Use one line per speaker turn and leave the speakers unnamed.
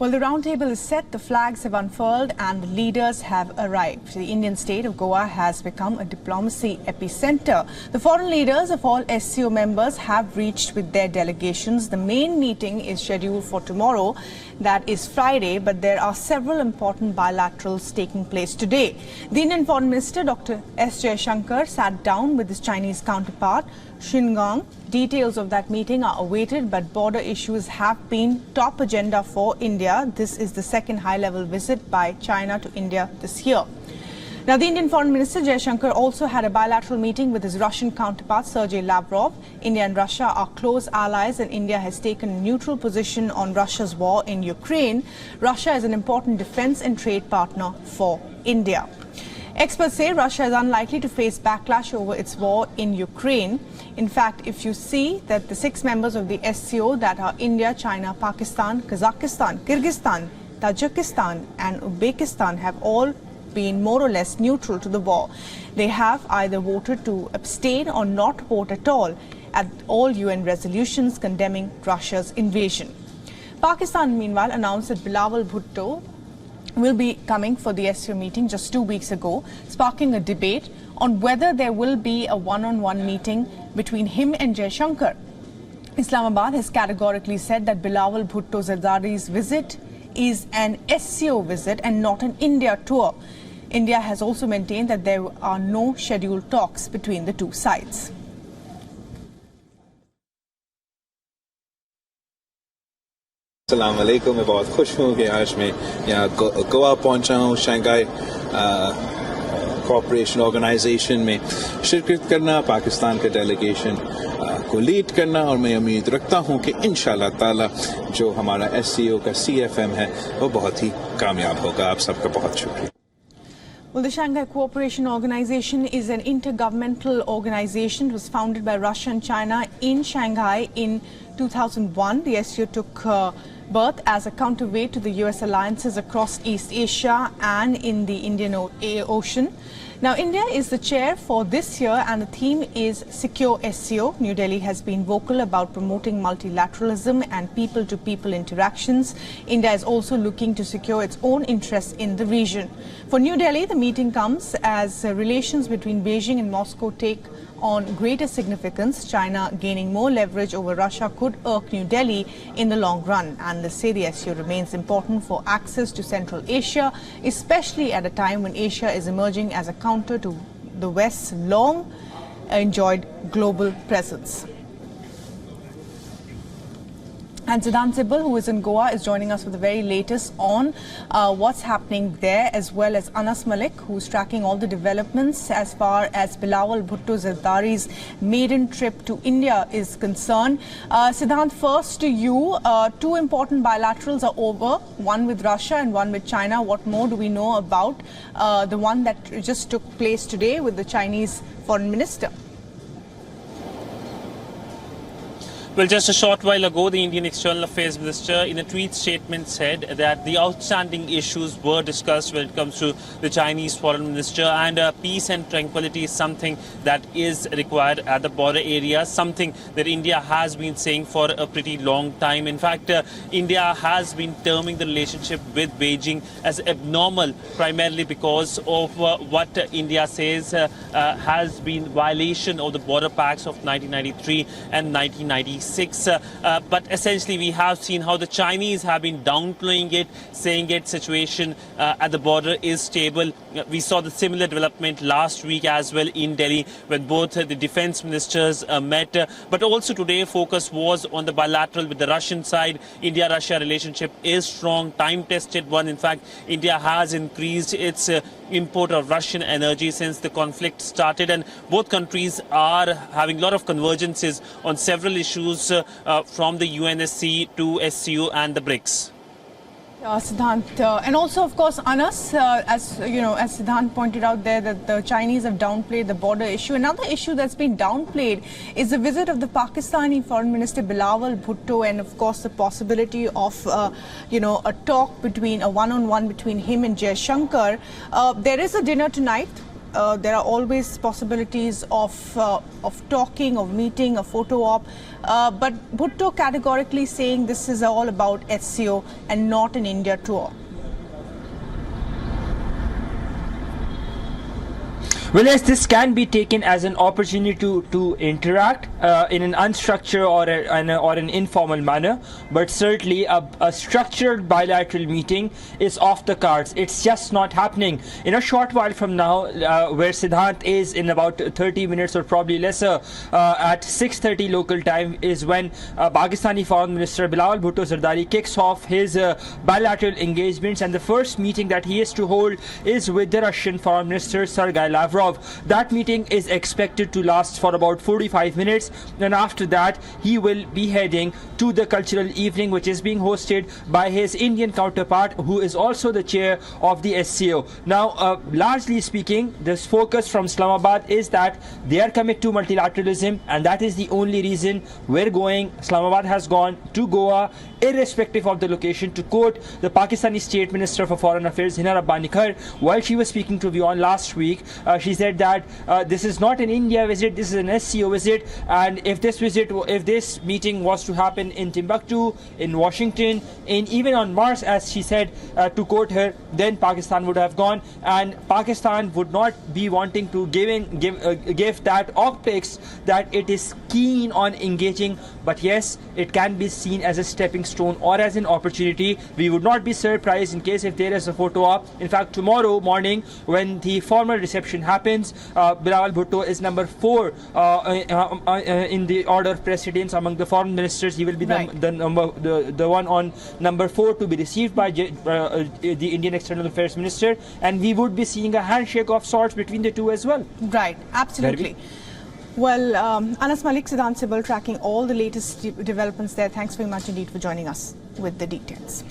Well, the roundtable is set, the flags have unfurled and the leaders have arrived. The Indian state of Goa has become a diplomacy epicenter. The foreign leaders of all SCO members have reached with their delegations. The main meeting is scheduled for tomorrow, that is Friday, but there are several important bilaterals taking place today. The Indian Foreign Minister Dr. S. Jaishankar sat down with his Chinese counterpart, Xinjiang. Details of that meeting are awaited, but border issues have been top agenda for India. This is the second high-level visit by China to India this year. Now, the Indian Foreign Minister Jaishankar also had a bilateral meeting with his Russian counterpart Sergei Lavrov. India and Russia are close allies and India has taken a neutral position on Russia's war in Ukraine. Russia is an important defense and trade partner for India. Experts say Russia is unlikely to face backlash over its war in Ukraine. In fact, if you see that the 6 members of the SCO that are India, China, Pakistan, Kazakhstan, Kyrgyzstan, Tajikistan and Uzbekistan have all been more or less neutral to the war. They have either voted to abstain or not vote at all UN resolutions condemning Russia's invasion. Pakistan, meanwhile, announced that Bilawal Bhutto will be coming for the SCO meeting just 2 weeks ago, sparking a debate on whether there will be a one-on-one meeting between him and Jaishankar. Islamabad has categorically said that Bilawal Bhutto Zardari's visit is an SCO visit and not an India tour. India has also maintained that there are no scheduled talks between the two sides.
अस्सलाम वालेकुम, मैं बहुत खुश हूँ कि आज मैं यहाँ गोवा पहुँचा हूँ। शंघाई कोऑपरेशन ऑर्गेनाइजेशन में शिरकत करना, पाकिस्तान के डेलीगेशन को लीड करना और मैं उम्मीद रखता हूँ कि इंशाल्लाह ताला जो हमारा SCO का CFM है वो बहुत ही कामयाब होगा। आप सबका बहुत शुक्रिया।
Well, the Shanghai Cooperation Organisation is an intergovernmental organization. It was founded by Russia and China in Shanghai in 2001. The SCO took birth as a counterweight to the US alliances across East Asia and in the Indian Ocean. Now, India is the chair for this year and the theme is Secure SCO. New Delhi has been vocal about promoting multilateralism and people-to-people interactions. India is also looking to secure its own interests in the region. For New Delhi, the meeting comes as relations between Beijing and Moscow take on greater significance. China gaining more leverage over Russia could irk New Delhi in the long run. And they say the SCO remains important for access to Central Asia, especially at a time when Asia is emerging as a counter to the West's long enjoyed global presence. And Siddhant Sibal, who is in Goa, is joining us with the very latest on what's happening there, as well as Anas Malik, who's tracking all the developments as far as Bilawal Bhutto Zardari's maiden trip to India is concerned. Siddhant, first to you, 2 important bilaterals are over, one with Russia and one with China. What more do we know about the one that just took place today with the Chinese foreign minister?
Well, just a short while ago, the Indian External Affairs Minister in a tweet statement said that the outstanding issues were discussed when it comes to the Chinese Foreign Minister, and peace and tranquility is something that is required at the border area, something that India has been saying for a pretty long time. In fact, India has been terming the relationship with Beijing as abnormal, primarily because of what India says has been violation of the border pacts of 1993 and 1996. But essentially we have seen how the Chinese have been downplaying it, saying its situation at the border is stable. We saw the similar development last week as well in Delhi when both the defense ministers met. But also today focus was on the bilateral with the Russian side. India-Russia relationship is strong, time-tested one. In fact, India has increased its import of Russian energy since the conflict started, and both countries are having a lot of convergences on several issues from the UNSC to SCO and the BRICS.
Siddhant, and also of course Anas, as you know, as Siddhant pointed out there, that the Chinese have downplayed the border issue. Another issue that's been downplayed is the visit of the Pakistani Foreign Minister Bilawal Bhutto, and of course the possibility of a talk between a one-on-one between him and Jaishankar. There is a dinner tonight there are always possibilities of talking, of meeting, a photo op. But Bhutto categorically saying this is all about SCO and not an India tour.
Well, yes, this can be taken as an opportunity to interact in an unstructured or an informal manner, but certainly a structured bilateral meeting is off the cards. It's just not happening. In a short while from now, where Siddhant is in about 30 minutes or probably lesser, at 6:30 local time is when Pakistani Foreign Minister Bilawal Bhutto Zardari kicks off his bilateral engagements, and the first meeting that he is to hold is with the Russian Foreign Minister Sergei Lavrov. That meeting is expected to last for about 45 minutes, and after that he will be heading to the cultural evening, which is being hosted by his Indian counterpart, who is also the chair of the SCO. Now, largely speaking, this focus from Islamabad is that they are committed to multilateralism, and that is the only reason we're going. Islamabad has gone to Goa, irrespective of the location. To quote the Pakistani State Minister for Foreign Affairs, Hina Rabbani Khar, while she was speaking to WION last week, she said that this is not an India visit, this is an SCO visit, and if this meeting was to happen in Timbuktu, in Washington, in even on Mars, as she said, to quote her, then Pakistan would have gone, and Pakistan would not be wanting to give that optics that it is keen on engaging. But yes, it can be seen as a stepping stone or as an opportunity. We would not be surprised in case if there is a photo op. In fact, tomorrow morning when the formal reception happens, Bilawal Bhutto is number 4 in the order of precedence among the foreign ministers. He will be the one on number 4 to be received by the Indian External Affairs Minister, and we would be seeing a handshake of sorts between the two as well.
Right, absolutely. Well, Anas Malik, Siddhant Sibal, tracking all the latest developments there. Thanks very much indeed for joining us with the details.